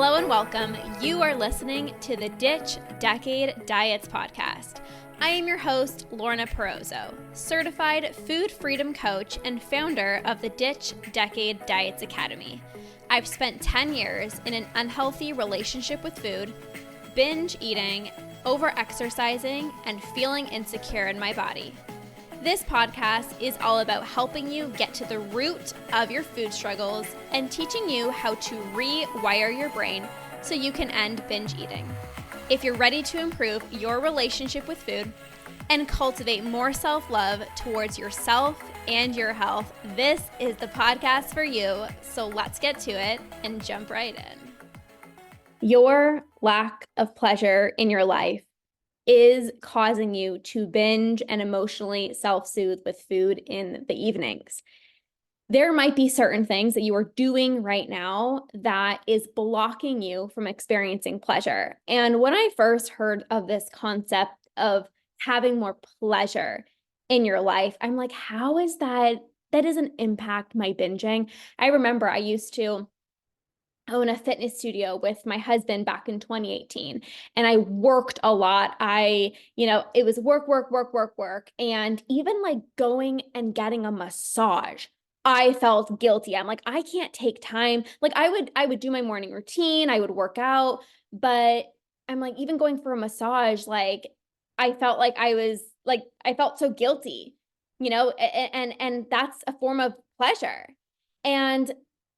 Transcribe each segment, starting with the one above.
Hello and welcome. You are listening to the Ditch Decade Diets podcast. I am your host, Lorna, certified food freedom coach and founder of the Ditch Decade Diets Academy. I've spent 10 years in an unhealthy relationship with food, binge eating, over-exercising, and feeling insecure in my body. This podcast is all about helping you get to the root of your food struggles and teaching you how to rewire your brain so you can end binge eating. If you're ready to improve your relationship with food and cultivate more self-love towards yourself and your health, this is the podcast for you. So let's get to it and jump right in. Your lack of pleasure in your life is causing you to binge and emotionally self-soothe with food in the evenings. There might be certain things that you are doing right now that is blocking you from experiencing pleasure. And when I first heard of this concept of having more pleasure in your life, I'm like, how is that? That doesn't impact my binging. I remember I used to own a fitness studio with my husband back in 2018. And I worked a lot. It was work. And even like going and getting a massage, I felt guilty. I'm like, I can't take time. Like I would do my morning routine, I would work out, but I'm like, even going for a massage, like I felt like I felt so guilty, and that's a form of pleasure. And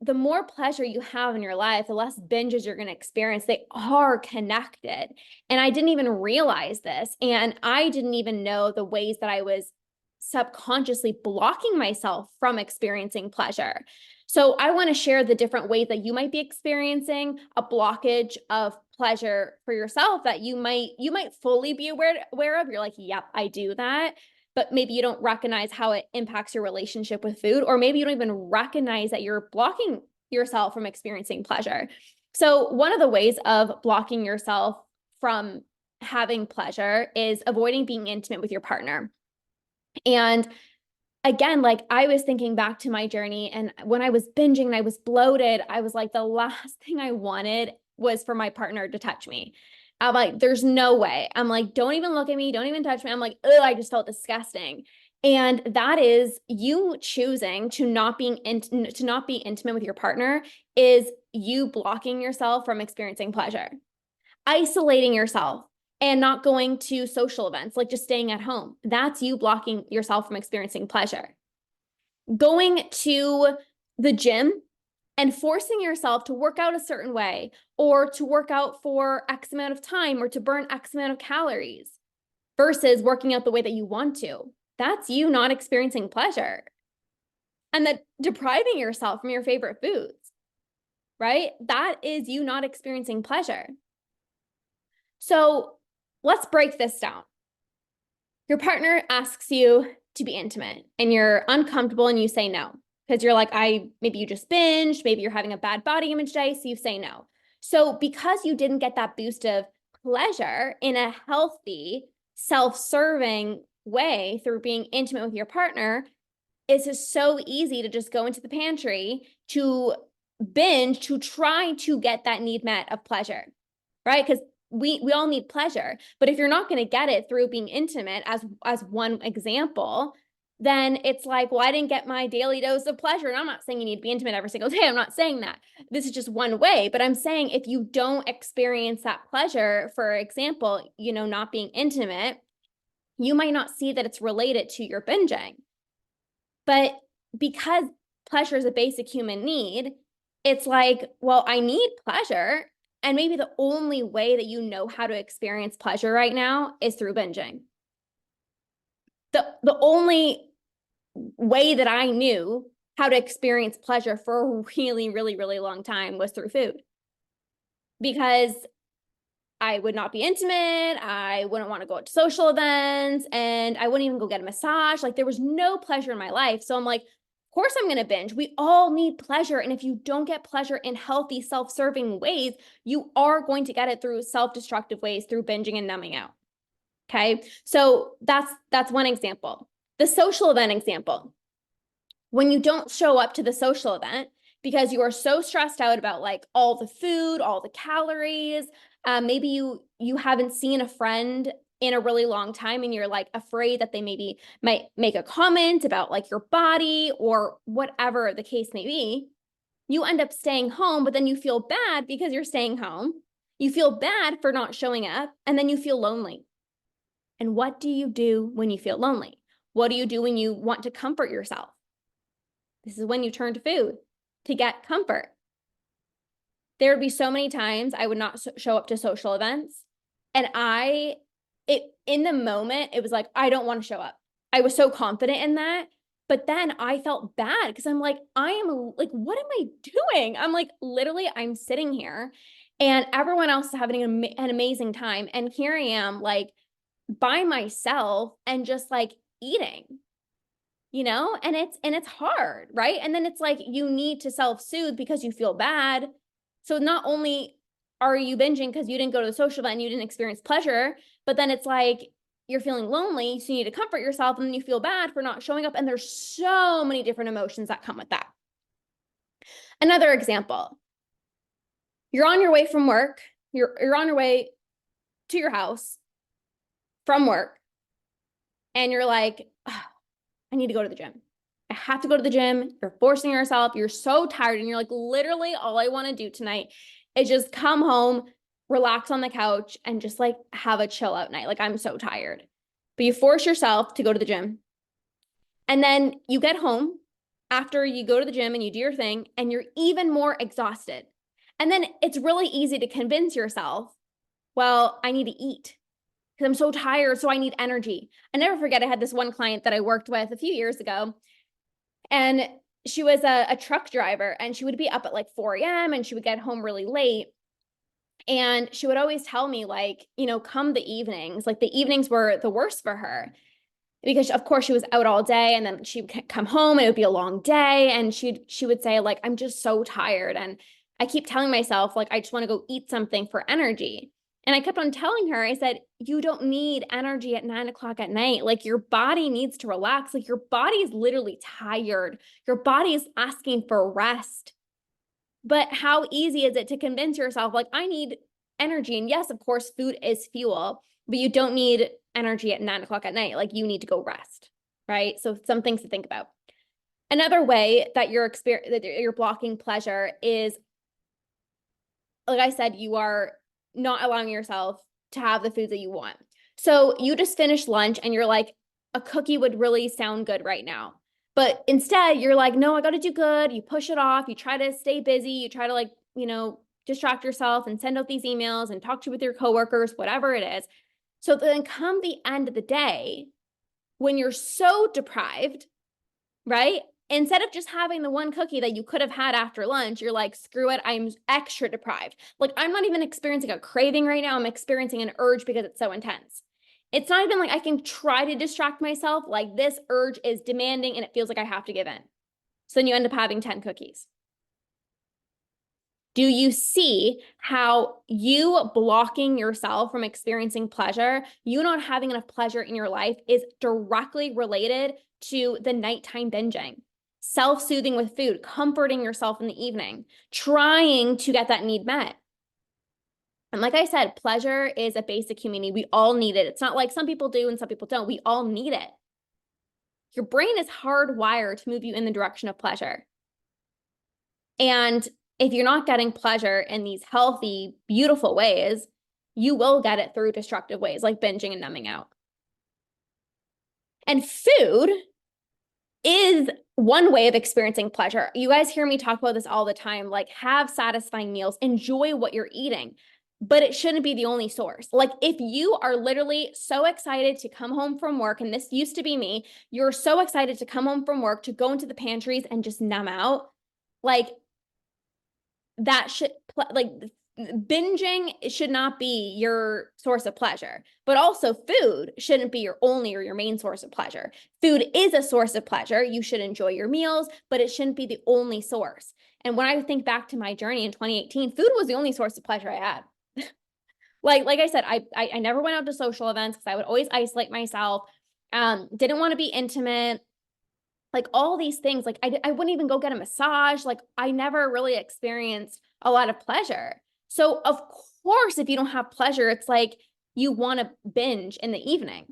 the more pleasure you have in your life, the less binges you're going to experience. They are connected. And I didn't even realize this. And I didn't even know the ways that I was subconsciously blocking myself from experiencing pleasure. So I want to share the different ways that you might be experiencing a blockage of pleasure for yourself that you might fully be aware of. You're like, yep, I do that. But maybe you don't recognize how it impacts your relationship with food, or maybe you don't even recognize that you're blocking yourself from experiencing pleasure. So one of the ways of blocking yourself from having pleasure is avoiding being intimate with your partner. And again, like I was thinking back to my journey, and when I was binging and I was bloated, I was like, the last thing I wanted was for my partner to touch me. I'm like, there's no way. I'm like, don't even look at me. Don't even touch me. I'm like, ugh, I just felt disgusting. And that is you choosing to not be intimate with your partner is you blocking yourself from experiencing pleasure, isolating yourself and not going to social events, like just staying at home. That's you blocking yourself from experiencing pleasure. Going to the gym and forcing yourself to work out a certain way, or to work out for X amount of time, or to burn X amount of calories versus working out the way that you want to. That's you not experiencing pleasure. And that depriving yourself from your favorite foods, right? That is you not experiencing pleasure. So let's break this down. Your partner asks you to be intimate and you're uncomfortable and you say no. Because you're like, maybe you just binged, maybe you're having a bad body image day, so you say no. So because you didn't get that boost of pleasure in a healthy, self-serving way through being intimate with your partner, it's just so easy to just go into the pantry to binge to try to get that need met of pleasure, right? Because we all need pleasure. But if you're not going to get it through being intimate, as one example, then it's like, well, I didn't get my daily dose of pleasure. And I'm not saying you need to be intimate every single day. I'm not saying that. This is just one way. But I'm saying if you don't experience that pleasure, for example, not being intimate, you might not see that it's related to your binging. But because pleasure is a basic human need, it's like, well, I need pleasure. And maybe the only way that you know how to experience pleasure right now is through binging. The only way that I knew how to experience pleasure for a really, really, really long time was through food. Because I would not be intimate, I wouldn't want to go out to social events, and I wouldn't even go get a massage. Like there was no pleasure in my life. So I'm like, of course I'm going to binge. We all need pleasure. And if you don't get pleasure in healthy, self-serving ways, you are going to get it through self-destructive ways, through binging and numbing out. Okay. So that's one example. The social event example. When you don't show up to the social event, because you are so stressed out about like all the food, all the calories. Maybe you haven't seen a friend in a really long time and you're like afraid that they maybe might make a comment about like your body or whatever the case may be. You end up staying home, but then you feel bad because you're staying home. You feel bad for not showing up, and then you feel lonely. And what do you do when you feel lonely? What do you do when you want to comfort yourself? This is when you turn to food to get comfort. There would be so many times I would not show up to social events, and in the moment, it was like, I don't want to show up. I was so confident in that. But then I felt bad because I'm like, I am like, what am I doing? I'm like, literally, I'm sitting here and everyone else is having an amazing time. And here I am, like, by myself and just like eating, and it's hard, right? And then it's like you need to self-soothe because you feel bad. So not only are you binging because you didn't go to the social event and you didn't experience pleasure, but then it's like you're feeling lonely, so you need to comfort yourself, and then you feel bad for not showing up. And there's so many different emotions that come with that. Another example, you're on your way from work, you're on your way to your house from work, and you're like, oh, I need to go to the gym. I have to go to the gym. You're forcing yourself. You're so tired. And you're like, literally, all I want to do tonight is just come home, relax on the couch, and just like have a chill out night. Like, I'm so tired. But you force yourself to go to the gym. And then you get home after you go to the gym and you do your thing, and you're even more exhausted. And then it's really easy to convince yourself, well, I need to eat because I'm so tired, so I need energy. I never forget, I had this one client that I worked with a few years ago, and she was a truck driver, and she would be up at like 4 a.m. and she would get home really late. And she would always tell me, like, come the evenings, like the evenings were the worst for her because of course she was out all day, and then she'd come home and it would be a long day. And she would say, like, I'm just so tired. And I keep telling myself, like, I just want to go eat something for energy. And I kept on telling her, I said, you don't need energy at 9 o'clock at night. Like, your body needs to relax. Like, your body is literally tired. Your body is asking for rest. But how easy is it to convince yourself, like, I need energy? And yes, of course, food is fuel, but you don't need energy at 9 o'clock at night. Like, you need to go rest, right? So some things to think about. Another way that you're blocking pleasure is, like I said, you are not allowing yourself to have the foods that you want. So you just finished lunch and you're like, a cookie would really sound good right now. But instead you're like, no, I got to do good. You push it off. You try to stay busy. You try to, like, distract yourself and send out these emails and talk to with your coworkers, whatever it is. So then come the end of the day, when you're so deprived, right? Instead of just having the one cookie that you could have had after lunch, you're like, screw it, I'm extra deprived. Like, I'm not even experiencing a craving right now. I'm experiencing an urge because it's so intense. It's not even like I can try to distract myself. Like, this urge is demanding and it feels like I have to give in. So then you end up having 10 cookies. Do you see how you blocking yourself from experiencing pleasure, you not having enough pleasure in your life, is directly related to the nighttime binging? Self-soothing with food, comforting yourself in the evening, trying to get that need met. And like I said, pleasure is a basic human need. We all need it. It's not like some people do and some people don't. We all need it. Your brain is hardwired to move you in the direction of pleasure. And if you're not getting pleasure in these healthy, beautiful ways, you will get it through destructive ways like binging and numbing out. And food is one way of experiencing pleasure. You guys hear me talk about this all the time, like, have satisfying meals, enjoy what you're eating, but it shouldn't be the only source. Like, if you are literally so excited to come home from work, and this used to be me, you're so excited to come home from work to go into the pantries and just numb out, like, that should, like, binging should not be your source of pleasure, but also food shouldn't be your only or your main source of pleasure. Food is a source of pleasure. You should enjoy your meals, but it shouldn't be the only source. And when I think back to my journey in 2018, food was the only source of pleasure I had. Like I said, I never went out to social events because I would always isolate myself. Didn't want to be intimate. like all these things. Like I wouldn't even go get a massage. Like I never really experienced a lot of pleasure. So of course, if you don't have pleasure, it's like you want to binge in the evening,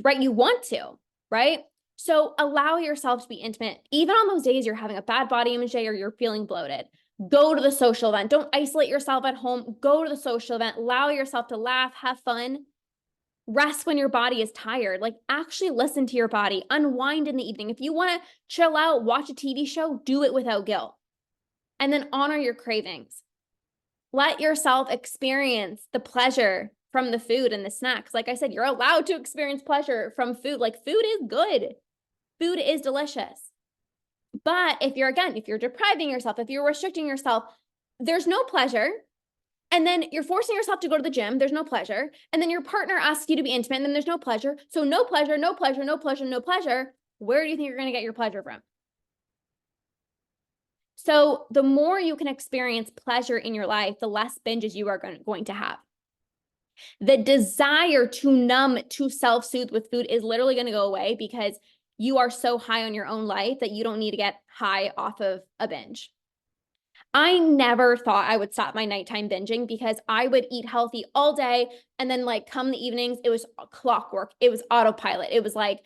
right? You want to, right? So allow yourself to be intimate. Even on those days you're having a bad body image day or you're feeling bloated, go to the social event. Don't isolate yourself at home. Go to the social event. Allow yourself to laugh, have fun, rest when your body is tired. Like actually listen to your body, unwind in the evening. If you want to chill out, watch a TV show, do it without guilt. And then honor your cravings. Let yourself experience the pleasure from the food and the snacks. Like I said, you're allowed to experience pleasure from food. Like food is good. Food is delicious. But if you're depriving yourself, if you're restricting yourself, there's no pleasure. And then you're forcing yourself to go to the gym. There's no pleasure. And then your partner asks you to be intimate, and then there's no pleasure. So no pleasure, no pleasure, no pleasure, no pleasure. Where do you think you're going to get your pleasure from? So the more you can experience pleasure in your life, the less binges you are going to have. The desire to numb, to self-soothe with food is literally going to go away because you are so high on your own life that you don't need to get high off of a binge. I never thought I would stop my nighttime binging because I would eat healthy all day. And then like come the evenings, it was clockwork. It was autopilot. It was like,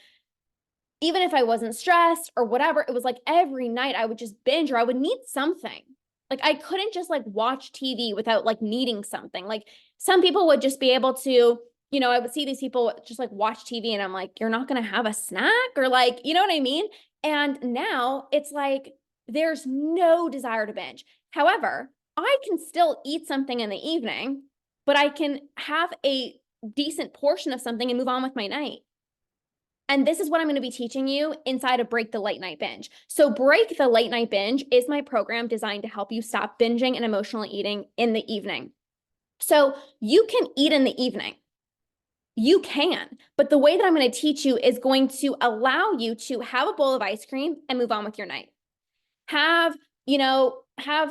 even if I wasn't stressed or whatever, it was like every night I would just binge or I would need something. Like I couldn't just like watch TV without like needing something. Like some people would just be able to, I would see these people just like watch TV and I'm like, you're not going to have a snack or like, you know what I mean? And now it's like, there's no desire to binge. However, I can still eat something in the evening, but I can have a decent portion of something and move on with my night. And this is what I'm going to be teaching you inside of Break the Late Night Binge. So Break the Late Night Binge is my program designed to help you stop binging and emotional eating in the evening. So you can eat in the evening. You can, but the way that I'm going to teach you is going to allow you to have a bowl of ice cream and move on with your night. Have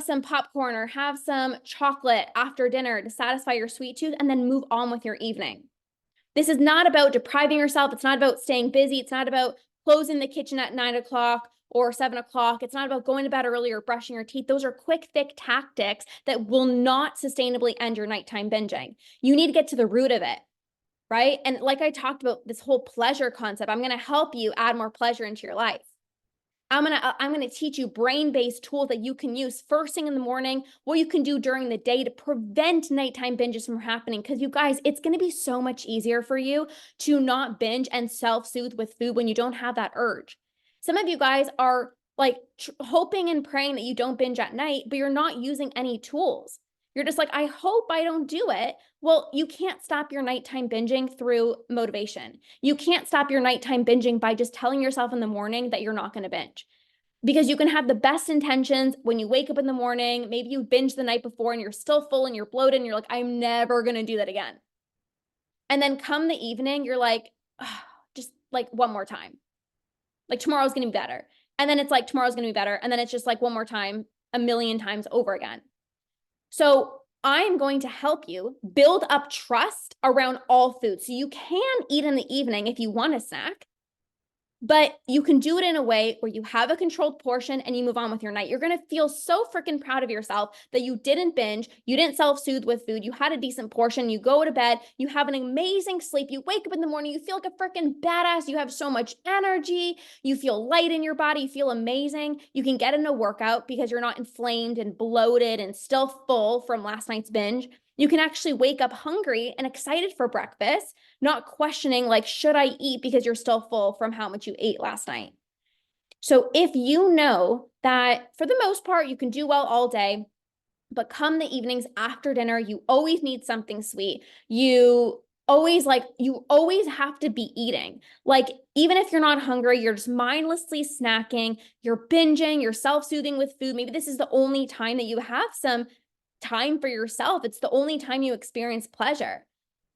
some popcorn or have some chocolate after dinner to satisfy your sweet tooth and then move on with your evening. This is not about depriving yourself. It's not about staying busy. It's not about closing the kitchen at 9 o'clock or 7 o'clock. It's not about going to bed early or brushing your teeth. Those are quick fix tactics that will not sustainably end your nighttime binging. You need to get to the root of it, right? And like I talked about this whole pleasure concept, I'm going to help you add more pleasure into your life. I'm going to teach you brain-based tools that you can use first thing in the morning, what you can do during the day to prevent nighttime binges from happening. Because you guys, it's going to be so much easier for you to not binge and self-soothe with food when you don't have that urge. Some of you guys are like hoping and praying that you don't binge at night, but you're not using any tools. You're just like, I hope I don't do it. Well, you can't stop your nighttime binging through motivation. You can't stop your nighttime binging by just telling yourself in the morning that you're not going to binge. Because you can have the best intentions when you wake up in the morning, maybe you binge the night before and you're still full and you're bloated and you're like, I'm never going to do that again. And then come the evening, you're like, oh, just like one more time. Like tomorrow's going to be better. And then it's like, tomorrow's going to be better. And then it's just like one more time, a million times over again. So I'm going to help you build up trust around all foods. So you can eat in the evening if you want a snack, but you can do it in a way where you have a controlled portion and you move on with your night. You're going to feel so freaking proud of yourself that you didn't binge, you didn't self-soothe with food, you had a decent portion, you go to bed, you have an amazing sleep, you wake up in the morning, you feel like a freaking badass, you have so much energy, you feel light in your body, you feel amazing. You can get in a workout because you're not inflamed and bloated and still full from last night's binge. You can actually wake up hungry and excited for breakfast, not questioning like, should I eat because you're still full from how much you ate last night. So if you know that for the most part, you can do well all day, but come the evenings after dinner, you always need something sweet. You always have to be eating. Like, even if you're not hungry, you're just mindlessly snacking, you're binging, you're self-soothing with food. Maybe this is the only time that you have some time for yourself. It's the only time you experience pleasure.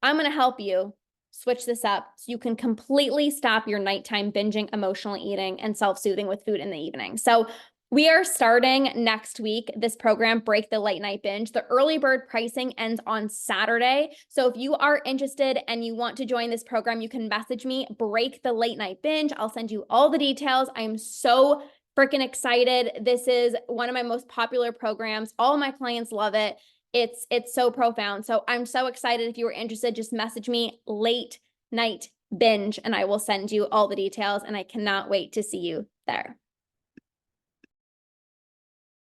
I'm going to help you switch this up so you can completely stop your nighttime binging, emotional eating, and self-soothing with food in the evening. So We are starting next week this program, Break the Late Night Binge. The early bird pricing ends on Saturday. So if you are interested and you want to join this program, you can message me, Break the Late Night Binge. I'll send you all the details. I am so freaking excited. This is one of my most popular programs. All my clients love it. It's so profound. So I'm so excited. If you are interested, just message me, Late Night Binge, and I will send you all the details. And I cannot wait to see you there.